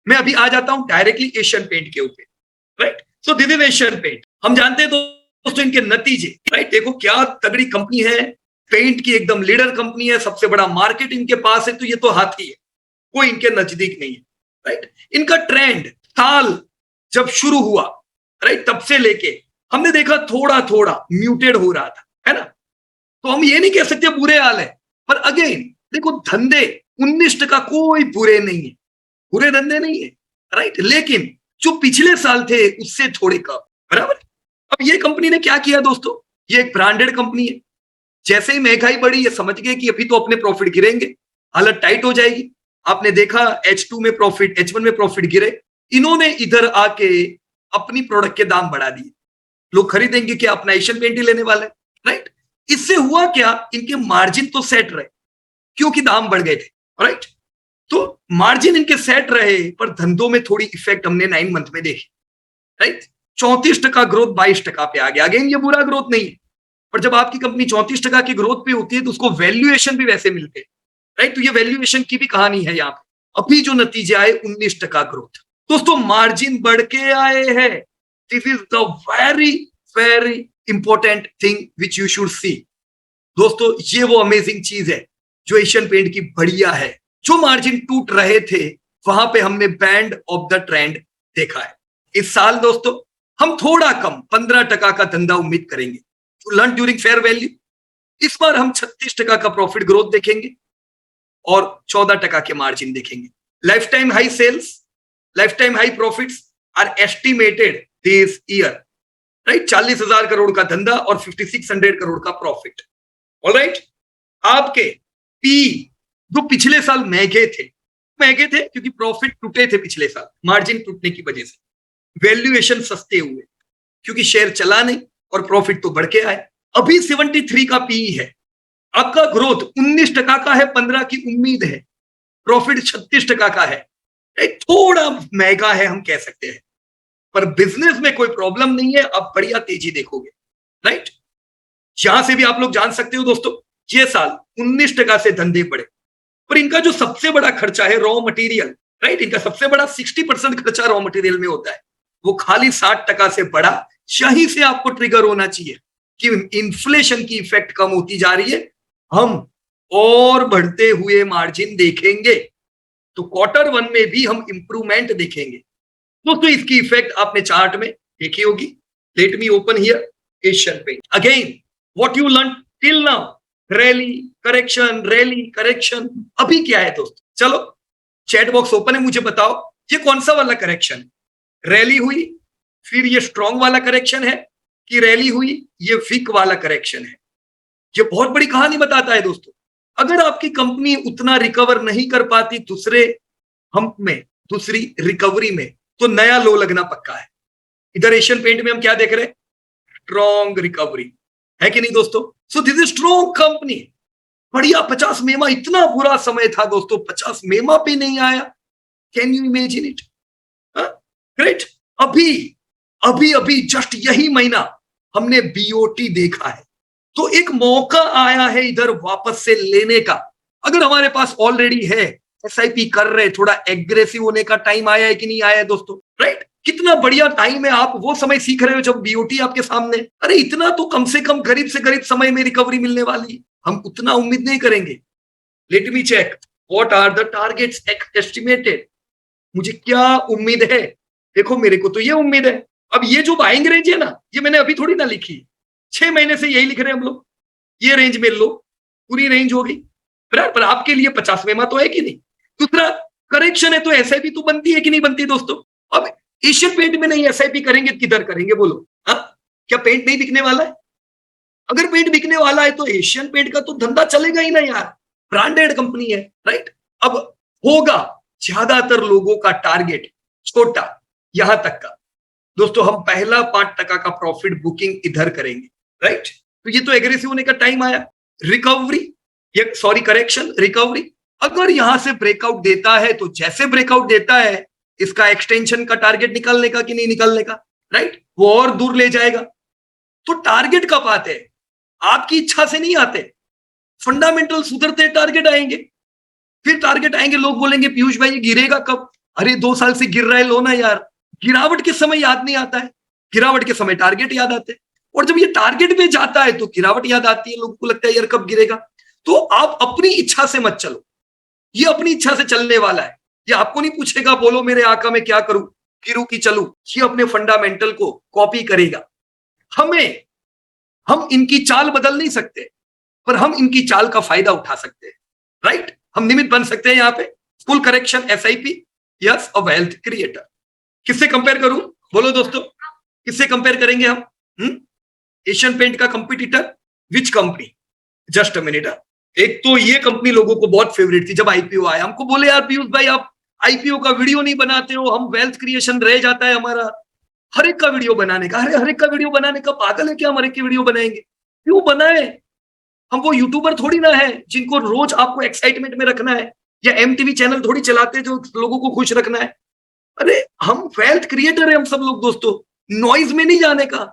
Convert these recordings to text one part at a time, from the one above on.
मैं अभी आ जाता हूं डायरेक्टली एशियन पेंट के ऊपर, right. So this is Asian paint. हम जानते हैं दोस्तों इनके नतीजे, राइट। देखो क्या तगड़ी कंपनी है, पेंट की एकदम लीडर कंपनी है, सबसे बड़ा मार्केट इनके पास है, तो ये तो हाथी है, कोई इनके नजदीक नहीं है, राइट। इनका ट्रेंड साल जब शुरू हुआ, राइट, तब से लेके हमने देखा थोड़ा थोड़ा म्यूटेड हो रहा था, है ना। तो हम ये नहीं कह सकते बुरे हाल है, पर अगेन देखो धंधे 19% कोई बुरे नहीं है, बुरे धंधे नहीं है, राइट। लेकिन जो पिछले साल थे उससे थोड़े कम, बराबर। अब ये कंपनी ने क्या किया दोस्तों, ये एक ब्रांडेड कंपनी है, जैसे ही महंगाई बढ़ी ये समझ गए कि अभी तो अपने प्रॉफिट गिरेंगे, हालत टाइट हो जाएगी। आपने देखा H2 में प्रॉफिट, H1 में प्रॉफिट गिरे, इन्होंने इधर आके अपनी प्रोडक्ट के दाम बढ़ा दिए। लोग खरीदेंगे क्या, अपना एशियन पेंट ही लेने वाले, राइट। इससे हुआ क्या, इनके मार्जिन तो सेट रहे क्योंकि दाम बढ़ गए थे, राइट। तो मार्जिन इनके सेट रहे, पर धंधों में थोड़ी इफेक्ट हमने 9 मंथ में देखी, राइट। 34% ग्रोथ 22% पे आ गया। अगेन ये बुरा ग्रोथ नहीं है, पर जब आपकी कंपनी 34% की ग्रोथ पे होती है तो उसको वैल्यूएशन भी वैसे मिलते हैं, राइट। तो ये वैल्यूएशन की भी कहानी है यहाँ पे। अभी जो नतीजे आए 19% ग्रोथ, दोस्तों मार्जिन बढ़ के आए हैं। This is the very very important thing which you should see. दोस्तों ये वो अमेजिंग चीज है जो एशियन पेंट की बढ़िया है। जो मार्जिन टूट रहे थे वहां पे हमने बैंड ऑफ द ट्रेंड देखा है। इस साल दोस्तों हम थोड़ा कम 15% का धंधा उम्मीद करेंगे, to learn during fair value. इस बार हम 36% का प्रॉफिट ग्रोथ देखेंगे और 14% के मार्जिन देखेंगे। Lifetime high sales, lifetime high profits are estimated this year, right. 40,000 crore का धंधा और 5600 करोड़ का प्रॉफिट, ऑलराइट। आपके पी जो पिछले साल महंगे थे क्योंकि प्रॉफिट टूटे थे पिछले साल मार्जिन टूटने की वजह से, वैल्यूएशन सस्ते हुए क्योंकि शेयर चला नहीं और प्रॉफिट तो बढ़ के आए। अभी 73 का पीई है, आपका ग्रोथ 19% का है, 15 की उम्मीद है, प्रॉफिट 36% का है, थोड़ा महंगा है हम कह सकते हैं, पर बिजनेस में कोई प्रॉब्लम नहीं है, आप बढ़िया तेजी देखोगे, राइट। यहां से भी आप लोग जान सकते हो दोस्तों ये साल 19% से धंधे बढ़े, पर इनका जो सबसे बड़ा खर्चा है रॉ मटेरियल, राइट। इनका सबसे बड़ा 60% खर्चा रॉ मटेरियल में होता है, वो खाली 60% से बढ़ा। यहीं से आपको ट्रिगर होना चाहिए कि इन्फ्लेशन की इफेक्ट कम होती जा रही है, हम और बढ़ते हुए मार्जिन देखेंगे। तो Q1 में भी हम इंप्रूवमेंट देखेंगे दोस्तों। इसकी इफेक्ट आपने चार्ट में देखी होगी। Let me open here Asian paint again, what you learn till now, rally correction. अभी क्या है दोस्तों, चलो चैट बॉक्स ओपन है, मुझे बताओ ये कौन सा वाला करेक्शन, रैली हुई फिर ये स्ट्रॉन्ग वाला करेक्शन है कि रैली हुई ये वीक वाला करेक्शन है। ये बहुत बड़ी कहानी बताता है दोस्तों। अगर आपकी कंपनी उतना रिकवर नहीं कर पाती दूसरे हम्प में, दूसरी रिकवरी में, तो नया लो लगना पक्का है। इधर एशियन पेंट में हम क्या देख रहे हैं, स्ट्रॉन्ग रिकवरी है कि नहीं दोस्तों। सो दिस इज स्ट्रॉन्ग कंपनी, बढ़िया। 50 मेमा, इतना बुरा समय था दोस्तों, 50 मेमा पे नहीं आया, can you imagine it, great. अभी अभी अभी जस्ट यही महीना हमने बीओटी देखा है, तो एक मौका आया है इधर वापस से लेने का। अगर हमारे पास ऑलरेडी है, एसआईपी कर रहे, थोड़ा एग्रेसिव होने का टाइम आया है कि नहीं आया दोस्तों, राइट। कितना बढ़िया टाइम है, आप वो समय सीख रहे हो जब बीओटी आपके सामने। अरे इतना तो कम से कम करीब से करीब समय में रिकवरी मिलने वाली है, हम उतना उम्मीद नहीं करेंगे। Let me check what are the targets estimated, मुझे क्या उम्मीद है। देखो मेरे को तो ये उम्मीद है, अब ये जो बाइंग रेंज है ना, ये मैंने अभी थोड़ी ना लिखी, 6 महीने से यही लिख रहे हैं हम लोग, ये रेंज में लो, पूरी रेंज होगी, पर आपके लिए 50 मेमा तो है कि नहीं। दूसरा करेक्शन है तो एसआईपी तो बनती है कि नहीं बनती दोस्तों। अब एशियन पेंट में नहीं एसआईपी करेंगे किधर करेंगे बोलो, हाँ। क्या पेंट नहीं बिकने वाला है, अगर पेंट बिकने वाला है तो एशियन पेंट का तो धंधा चलेगा ही ना यार, ब्रांडेड कंपनी है, राइट। अब होगा ज्यादातर लोगों का टारगेट छोटा, यहां तक का दोस्तों हम पहला 5% का प्रॉफिट बुकिंग इधर करेंगे, राइट। तो ये तो एग्रेसिव होने का टाइम आया। रिकवरी, सॉरी करेक्शन, रिकवरी अगर यहां से ब्रेकआउट देता है तो जैसे ब्रेकआउट देता है इसका एक्सटेंशन का टारगेट निकालने का कि नहीं निकालने का, राइट, वो और दूर ले जाएगा। तो टारगेट कब आते हैं, आपकी इच्छा से नहीं आते, फंडामेंटल सुधरते टारगेट आएंगे। फिर टारगेट आएंगे, लोग बोलेंगे पीयूष भाई गिरेगा कब, अरे 2 साल से गिर रहा है, लो ना यार। गिरावट के समय याद नहीं आता है, गिरावट के समय टारगेट याद आते हैं, और जब ये टारगेट पे जाता है तो गिरावट याद आती है, लोगों को लगता है यार कब गिरेगा। तो आप अपनी इच्छा से मत चलो, ये अपनी इच्छा से चलने वाला है, ये आपको नहीं पूछेगा बोलो मेरे आका मैं क्या करूं, गिरूं कि चलूं। ये अपने फंडामेंटल को कॉपी करेगा। हम इनकी चाल बदल नहीं सकते, पर हम इनकी चाल का फायदा उठा सकते हैं, राइट। हम निमित्त बन सकते हैं यहाँ पे। Full correction SIP, yes, a wealth creator. किससे कंपेयर करूं, बोलो दोस्तों, किससे कंपेयर करेंगे हम? एशियन पेंट का competitor, which company? Just a minute. एक तो ये कंपनी लोगों को बहुत फेवरेट थी जब आईपीओ आया, हमको बोले यार पीयूष भाई आप आईपीओ का वीडियो नहीं बनाते हो, हम वेल्थ क्रिएशन रह जाता है हमारा हर एक का वीडियो बनाने का। अरे हर एक का वीडियो बनाने का, पागल है क्या? हम हर एक की वीडियो बनाएंगे? क्यों बनाए? हम वो यूट्यूबर थोड़ी ना है जिनको रोज आपको एक्साइटमेंट में रखना है, या एमटीवी चैनल थोड़ी चलाते जो लोगों को खुश रखना है। अरे हम वेल्थ क्रिएटर है हम सब लोग दोस्तों, नॉइज में नहीं जाने का।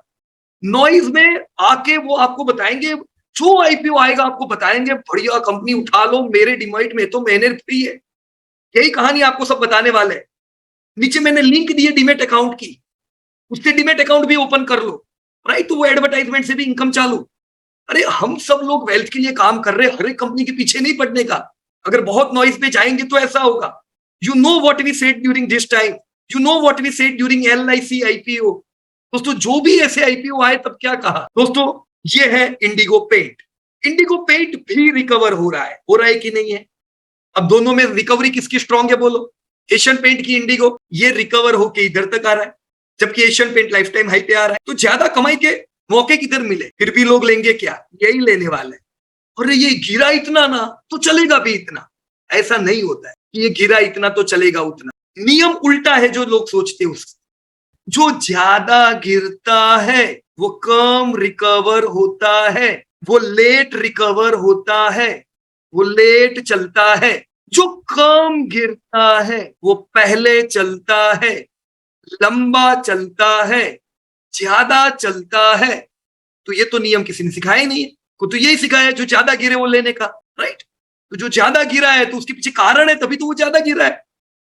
नॉइज में आके वो आपको बताएंगे, जो आईपीओ आएगा आपको बताएंगे बढ़िया कंपनी उठा लो, मेरे डिमाइट में तो मैंने फ्री है। यही कहानी आपको सब बताने वाले हैं। नीचे मैंने लिंक दिए डीमेट अकाउंट की, उससे डीमेट अकाउंट भी ओपन कर लो, राइट। तो वो एडवर्टाइजमेंट से भी इनकम चालू। अरे हम सब लोग वेल्थ के लिए काम कर रहे हैं, हर एक कंपनी के पीछे नहीं पड़ने का। अगर बहुत नॉइज पे जाएंगे तो ऐसा होगा। You know what we said during this time, you know what we said during LIC IPO. दोस्तों जो भी ऐसे आईपीओ आए तब क्या कहा दोस्तों, ये है इंडिगो पेंट। इंडिगो पेंट भी रिकवर हो रहा है कि नहीं है? अब दोनों में रिकवरी किसकी स्ट्रांग है बोलो? एशियन पेंट की इंडिगो, ये रिकवर होके इधर तक आ रहा है, जबकि Asian paint lifetime high पे आ रहा है। तो ज्यादा कमाई के मौके किधर मिले, फिर भी लोग लेंगे क्या? यही लेने वाले। अरे ये गिरा इतना ना तो चलेगा भी इतना, ऐसा नहीं होता है कि ये गिरा इतना तो चलेगा उतना। नियम उल्टा है जो लोग सोचते हैं उससे। जो ज्यादा गिरता है वो कम रिकवर होता है, वो लेट रिकवर होता है, वो लेट चलता है। जो कम गिरता है वो पहले चलता है, लंबा चलता है, ज्यादा चलता है। तो ये तो नियम किसी ने सिखाया ही नहीं है, को तो यही सिखाया है जो ज्यादा गिरे वो लेने का, राइट। तो जो ज्यादा गिरा है तो उसके पीछे कारण है, तभी तो वो ज्यादा गिरा है,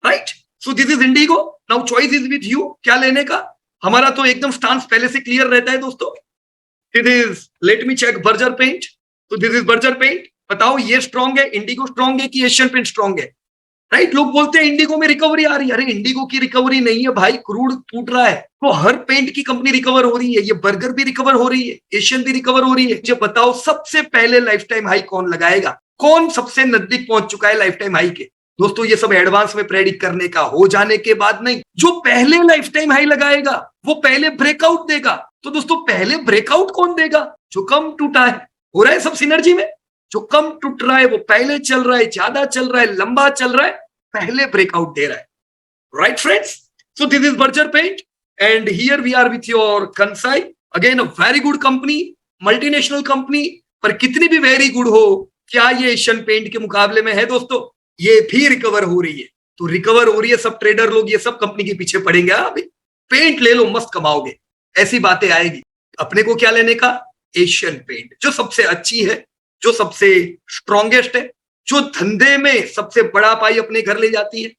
right. So this is Indigo, now choice is with you, क्या लेने का। हमारा तो एकदम स्टांस पहले से क्लियर रहता है दोस्तों। This is, let me check Berger paint. तो दिस इज बर्जर पेंट। बताओ ये स्ट्रांग है, इंडिगो स्ट्रांग है कि एशियन पेंट स्ट्रांग है, राइट। लोग बोलते हैं इंडिगो में रिकवरी आ रही है, अरे इंडिगो की रिकवरी नहीं है भाई, क्रूड टूट रहा है। तो हर पेंट की कंपनी रिकवर हो रही है, ये बर्गर भी रिकवर हो रही है, एशियन भी रिकवर हो रही है। मुझे बताओ सबसे पहले लाइफ टाइम हाई कौन लगाएगा, कौन सबसे नजदीक पहुंच चुका है लाइफ टाइम हाई के? दोस्तों ये सब एडवांस में प्रेडिक्ट करने का, हो जाने के बाद नहीं। जो पहले लाइफ टाइम हाई लगाएगा वो पहले ब्रेकआउट देगा। तो दोस्तों पहले ब्रेकआउट कौन देगा? जो कम टूटा है। हो रहा है सब सिनर्जी में। जो कम टूट रहा है वो पहले चल रहा है, ज्यादा चल रहा है, लंबा चल रहा है, पहले ब्रेकआउट दे रहा है, right friends. So this is Berger paint and here we are with your Kansai, again a very good company, multinational company. पर कितनी भी वेरी गुड हो, क्या ये एशियन पेंट के मुकाबले में है दोस्तों? ये भी रिकवर हो रही है। तो रिकवर हो रही है, सब ट्रेडर लोग ये सब कंपनी के पीछे पड़ेंगे। अभी पेंट ले लो, मस्त कमाओगे, ऐसी बातें आएगी। अपने को क्या लेने का? एशियन पेंट, जो सबसे अच्छी है, जो सबसे स्ट्रॉन्गेस्ट है, जो धंधे में सबसे बड़ा पाई अपने घर ले जाती है,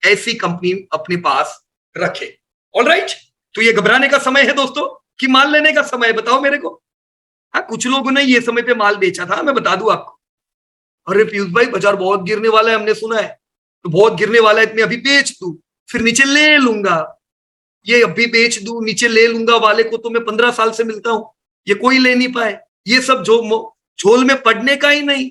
ऐसी कंपनी अपने पास रखे। ऑलराइट, तो ये घबराने का समय है दोस्तों कि माल लेने का समय है? बताओ मेरे को। हाँ, कुछ लोगों ने ये समय पे माल बेचा था, मैं बता दूं आपको। अरे पीयूष भाई बाजार बहुत गिरने वाला है, हमने सुना है, तो बहुत गिरने वाला है, मैं अभी बेच दूं फिर नीचे ले लूंगा। ये अभी बेच दूं नीचे ले लूंगा वाले को तो मैं 15 साल से मिलता हूं, ये कोई ले नहीं पाए। ये सब जो झोल में पड़ने का ही नहीं।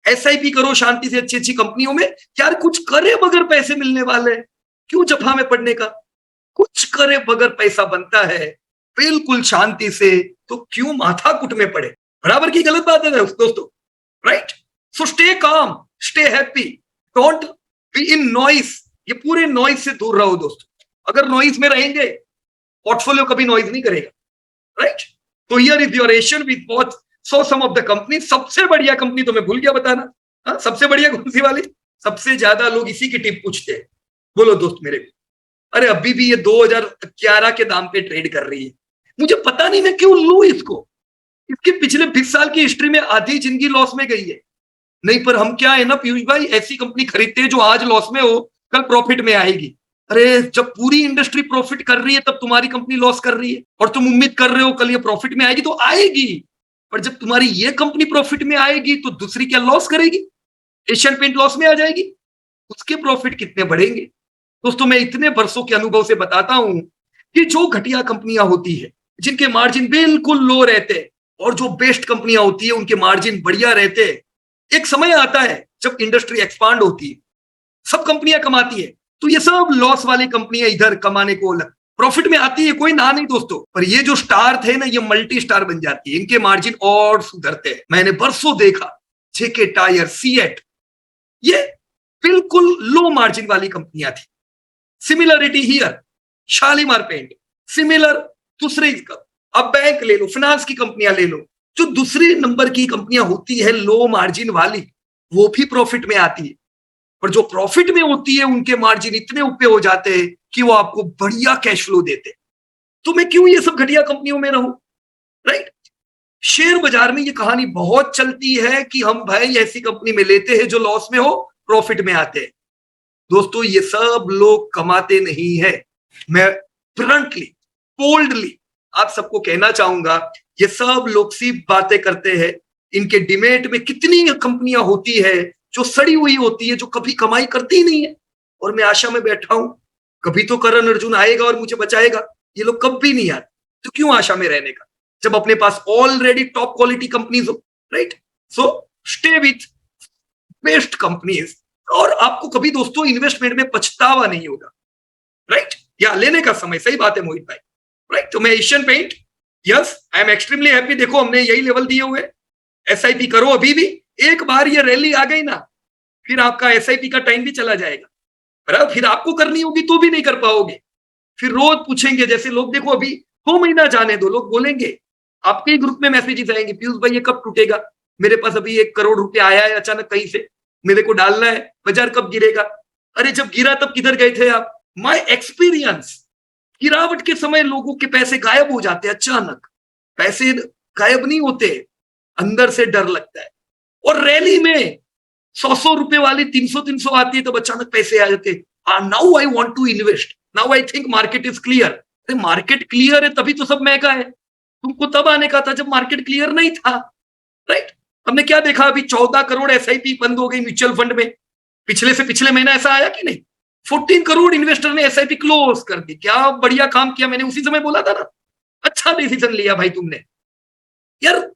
एसआईपी करो शांति से अच्छी अच्छी कंपनियों में, यार कुछ करे बगैर पैसे मिलने वाले, क्यों जफा में पड़ने का? कुछ करे बगैर पैसा बनता है बिल्कुल शांति से, तो क्यों माथा कुट में पड़े? बराबर की गलत बात है दोस्तों, right. So stay calm, stay happy, don't be in noise. ये पूरे नॉइस से दूर रहो दोस्तों। अगर नॉइस में रहेंगे पोर्टफोलियो कभी नॉइस नहीं करेगा, राइट। तो here is your Asian with watch so some of the company. सबसे बढ़िया कंपनी तो मैं भूल गया बताना। हाँ, सबसे बढ़िया कौन सी वाली? सबसे ज्यादा लोग इसी की टिप पूछते हैं, बोलो दोस्त मेरे को। अरे अभी भी ये 2011 के दाम पे ट्रेड कर रही है, मुझे पता नहीं मैं क्यों लूं इसको। इसके पिछले 20 साल की हिस्ट्री में आधी जिंदगी लॉस में गई है। नहीं पर हम क्या है ना पीयूष भाई, ऐसी कंपनी खरीदते हैं जो आज लॉस में हो कल प्रॉफिट में आएगी। अरे जब पूरी इंडस्ट्री प्रॉफिट कर रही है तब तुम्हारी कंपनी लॉस कर रही है और तुम उम्मीद कर रहे हो कल ये प्रॉफिट में आएगी, तो आएगी। पर जब तुम्हारी ये कंपनी प्रॉफिट में आएगी तो दूसरी क्या लॉस करेगी? एशियन पेंट लॉस में आ जाएगी, उसके प्रॉफिट कितने बढ़ेंगे? दोस्तों मैं इतने वर्षों के अनुभव से बताता हूं कि जो घटिया कंपनियां होती है, जिनके मार्जिन बिल्कुल लो रहते हैं, और जो बेस्ट कंपनियां होती है उनके मार्जिन बढ़िया रहते हैं, एक समय आता है जब इंडस्ट्री एक्सपांड होती है, सब कंपनियां कमाती है, तो ये सब लॉस वाली कंपनियां इधर कमाने को अलग प्रॉफिट में आती है, कोई ना नहीं दोस्तों। पर ये जो स्टार थे ना, ये मल्टी स्टार बन जाती है, इनके मार्जिन और सुधरते हैं। मैंने बरसों देखा, जेके टायर, सीएट, ये बिल्कुल लो मार्जिन वाली कंपनियां थी। Similarity here, Shalimar paint similar, दूसरे अब बैंक ले लो, फाइनेंस की कंपनियां ले लो, जो दूसरी नंबर की कंपनियां होती है लो मार्जिन वाली, वो भी प्रॉफिट में आती है। पर जो प्रॉफिट में होती है उनके मार्जिन इतने ऊपर हो जाते हैं कि वो आपको बढ़िया कैश फ्लो देते हैं। तो मैं क्यों ये सब घटिया कंपनियों में रहूं, राइट? शेयर बाजार में ये कहानी बहुत चलती है कि हम भाई ऐसी कंपनी में लेते हैं जो लॉस में हो, प्रॉफिट में आते हैं। दोस्तों ये सब लोग कमाते नहीं है। मैं ब्लंटली, बोल्डली आप सबको कहना चाहूंगा, ये सब लोग सिर्फ बातें करते हैं। इनके डिमेट में कितनी कंपनियां होती है जो सड़ी हुई होती है, जो कभी कमाई करती ही नहीं है, और मैं आशा में बैठा हूं कभी तो करण अर्जुन आएगा और मुझे बचाएगा। ये लोग कभी नहीं आते, तो क्यों आशा में रहने का, जब अपने पास ऑलरेडी टॉप क्वालिटी कंपनीज हो, right? So stay with best companies, और आपको कभी दोस्तों इन्वेस्टमेंट में पछतावा नहीं होगा, राइट? या लेने का समय, सही बात है मोहित भाई, राइट? तो मैं Asian paint, yes I am extremely happy. देखो हमने यही लेवल दिए हुए, एसआईपी करो अभी भी। एक बार ये रैली आ गई ना, फिर आपका एसआईपी का टाइम भी चला जाएगा, बराबर? फिर आपको करनी होगी तो भी नहीं कर पाओगे। फिर रोज पूछेंगे, जैसे लोग देखो अभी 2 महीना जाने दो, लोग बोलेंगे, आपके ही ग्रुप में मैसेजेस आएंगे, पीयूष भाई ये कब टूटेगा, मेरे पास अभी 1 करोड़ रुपया आया है अचानक कहीं से, मेरे को डालना है, बाजार कब गिरेगा? अरे जब गिरा तब किधर गए थे आप? माय एक्सपीरियंस, गिरावट के समय लोगों के पैसे गायब हो जाते हैं अचानक। पैसे गायब नहीं होते, अंदर से डर लगता है। और रैली में 100 रुपए वाली 300 आती है, तब अचानक पैसे आ जाते हैं। Now I want to invest, now I think market is clear. अरे मार्केट क्लियर है तभी तो सब महंगा है। तुमको तब आने का था जब मार्केट क्लियर नहीं था, राइट? हमने क्या देखा, अभी 14 करोड़ एसआईपी बंद हो गई म्यूचुअल फंड में। पिछले से पिछले महीना ऐसा आया कि नहीं? 14 करोड़ इन्वेस्टर ने एसआईपी क्लोज कर दी। क्या बढ़िया काम किया, मैंने उसी समय बोला था ना, अच्छा डिसीजन लिया भाई तुमने। यार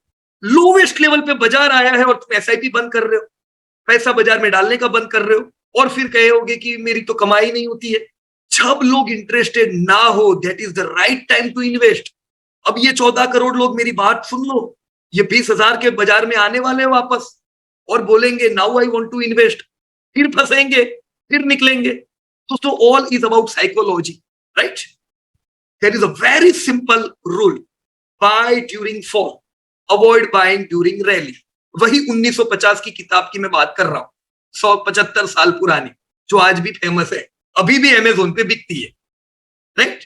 लोवेस्ट लेवल पे बाजार आया है और तुम एसआईपी बंद कर रहे हो, पैसा बाजार में डालने का बंद कर रहे हो, और फिर कहोगे कि मेरी तो कमाई नहीं होती है। जब लोग इंटरेस्टेड ना हो, that is the right time to invest. अब ये 14 करोड़ लोग मेरी बात सुन लो, ये 20,000 के बाजार में आने वाले वापस, और बोलेंगे now I want to invest, फिर फंसेंगे, फिर निकलेंगे। दोस्तों all is about psychology, right? There is a very simple rule, buy during fall, avoid buying during rally. वही 1950 की किताब की मैं बात कर रहा हूं, 175 साल पुरानी, जो आज भी फेमस है, अभी भी अमेज़न पे बिकती है, राइट?